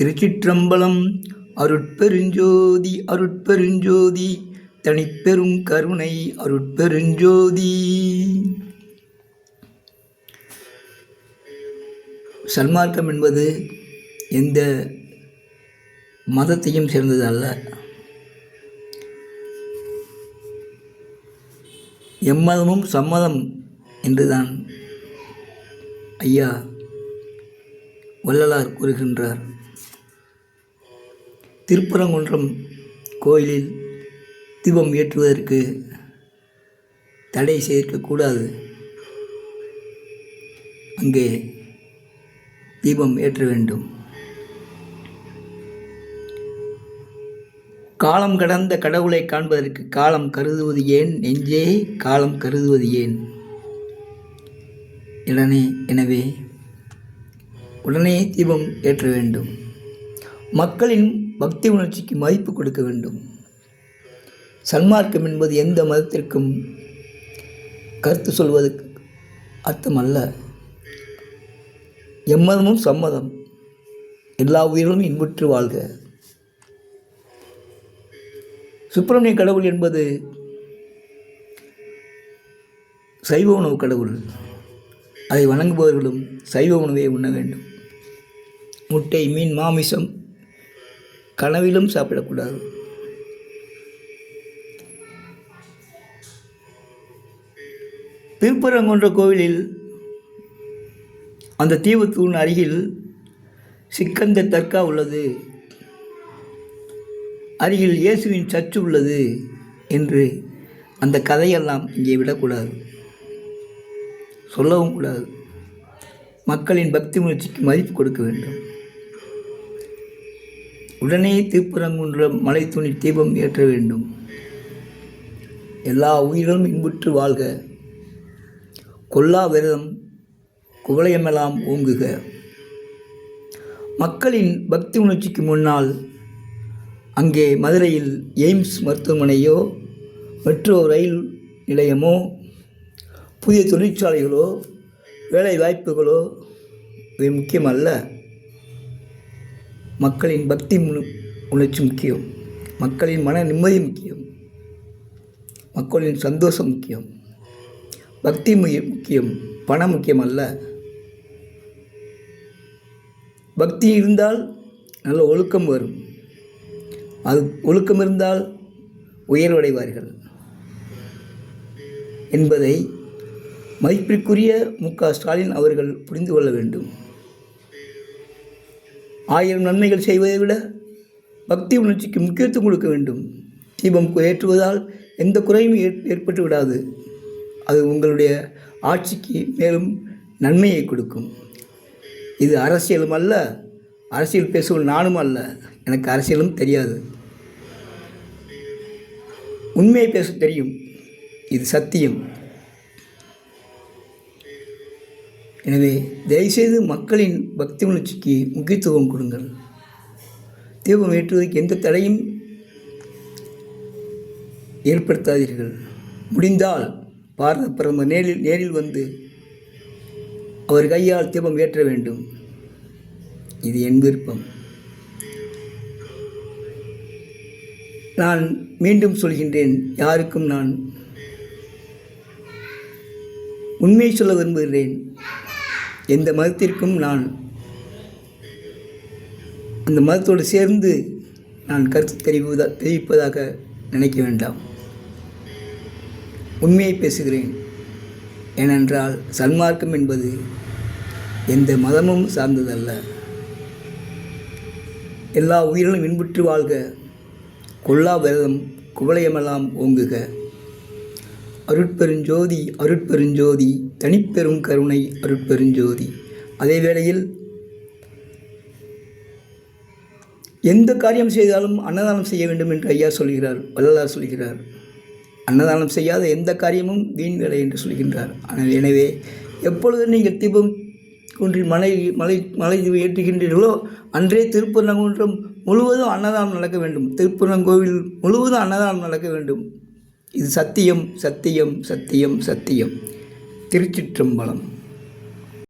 திருச்சிற்றம்பலம். அருட்பெருஞ்சோதி அருட்பெருஞ்சோதி தனிப்பெரும் கருணை அருட்பெருஞ்சோதி. சன்மார்க்கம் என்பது எந்த மதத்தையும் சேர்ந்தது அல்ல. எம்மதமும் சம்மதம் என்றுதான் ஐயா வள்ளலார் கூறுகின்றார். திருப்பரங்குன்றம் கோயிலில் தீபம் ஏற்றுவதற்கு தடை செய்யக்கூடாது. அங்கே தீபம் ஏற்ற வேண்டும். காலம் கடந்த கடவுளை காண்பதற்கு காலம் கருதுவது ஏன் நெஞ்சே, காலம் கருதுவது ஏன்? எனவே உடனே தீபம் ஏற்ற வேண்டும். மக்களின் பக்தி உணர்ச்சிக்கு மதிப்பு கொடுக்க வேண்டும். சன்மார்க்கம் என்பது எந்த மதத்திற்கும் கருத்து சொல்வதற்கு அர்த்தமல்ல. எம்மதமும் சம்மதம், எல்லா உயிர்களும் இன்புற்று வாழ்க. சுப்பிரமணிய கடவுள் என்பது சைவ உணவு கடவுள். அதை வணங்குபவர்களும் சைவ உணவை உண்ண வேண்டும். முட்டை, மீன், மாமிசம் கனவிலும் சாப்பிடக்கூடாது. திருப்பரங்குன்ற கோவிலில் அந்த தீவுத்தூண் அருகில் சிக்கந்தர் தர்கா உள்ளது, அருகில் இயேசுவின் சர்ச்சு உள்ளது என்று அந்த கதையெல்லாம் இங்கே விடக்கூடாது, சொல்லவும் கூடாது. மக்களின் பக்தி முயற்சிக்கு மதிப்பு கொடுக்க வேண்டும். உடனே திருப்பரங்குன்ற மலை துணி தீபம் ஏற்ற வேண்டும். எல்லா உயிர்களும் இன்புற்று வாழ்க. கொல்லா விரதம் குவளையமெல்லாம் ஓங்குக. மக்களின் பக்தி உணர்ச்சிக்கு முன்னால் அங்கே மதுரையில் எய்ம்ஸ் மருத்துவமனையோ, மெட்ரோ ரயில் நிலையமோ, புதிய தொழிற்சாலைகளோ, வேலை வாய்ப்புகளோ இவை முக்கியமல்ல. மக்களின் பக்தி உணர்ச்சி முக்கியம். மக்களின் மன நிம்மதி முக்கியம். மக்களின் சந்தோஷம் முக்கியம். பக்தி முக்கியம், பணம் முக்கியம் அல்ல. பக்தி இருந்தால் நல்ல ஒழுக்கம் வரும். அது ஒழுக்கம் இருந்தால் உயர்வடைவார்கள் என்பதை மதிப்பிற்குரிய மு.க. ஸ்டாலின் அவர்கள் புரிந்து கொள்ள வேண்டும். 1000 நன்மைகள் செய்வதை விட பக்தி உணர்ச்சிக்கு முக்கியத்துவம் கொடுக்க வேண்டும். தீபம் ஏற்றுவதால் எந்த குறையும் ஏற்பட்டு விடாது. அது உங்களுடைய ஆட்சிக்கு மேலும் நன்மையை கொடுக்கும். இது அரசியலும் அல்ல, அரசியல் பேசுவது நானும் அல்ல. எனக்கு அரசியலும் தெரியாது, உண்மையை பேச தெரியும். இது சத்தியம். எனவே தயவுசெய்து மக்களின் பக்தி உணர்ச்சிக்கு முக்கியத்துவம் கொடுங்கள். தீபம் ஏற்றுவதற்கு எந்த தடையும் ஏற்படுத்தாதீர்கள். முடிந்தால் பாரத பிரதமர் நேரில் வந்து அவர் கையால் தீபம் ஏற்ற வேண்டும். இது என் விருப்பம். நான் மீண்டும் சொல்கின்றேன், யாருக்கும் நான் உண்மையை சொல்ல விரும்புகிறேன். எந்த மதத்திற்கும் நான் அந்த மதத்தோடு சேர்ந்து நான் கருத்து தெரிவிப்பதாக நினைக்க வேண்டாம். உண்மையை பேசுகிறேன். ஏனென்றால் சன்மார்க்கம் என்பது எந்த மதமும் சார்ந்ததல்ல. எல்லா உயிர்களும் இன்புற்று வாழ்க. கொல்லா விரதம் குவளையமெல்லாம் ஓங்குக. அருட்பெருஞ்சோதி அருட்பெருஞ்சோதி தனிப்பெரும் கருணை அருட்பெருஞ்சோதி. அதே வேளையில் எந்த காரியம் செய்தாலும் அன்னதானம் செய்ய வேண்டும் என்று ஐயா சொல்கிறார், வள்ளலார் சொல்கிறார். அன்னதானம் செய்யாத எந்த காரியமும் வீண் வேலை என்று சொல்கின்றார். எனவே எப்பொழுது நீங்கள் தீபம் குன்றில் மலை ஏற்றுகின்றீர்களோ அன்றே திருப்பரங்குன்றம் முழுவதும் அன்னதானம் நடக்க வேண்டும். திருப்பரங்கோவில் முழுவதும் அன்னதானம் நடக்க வேண்டும். இது சத்தியம் சத்தியம் சத்தியம் சத்தியம். திருச்சிற்றம்பலம்.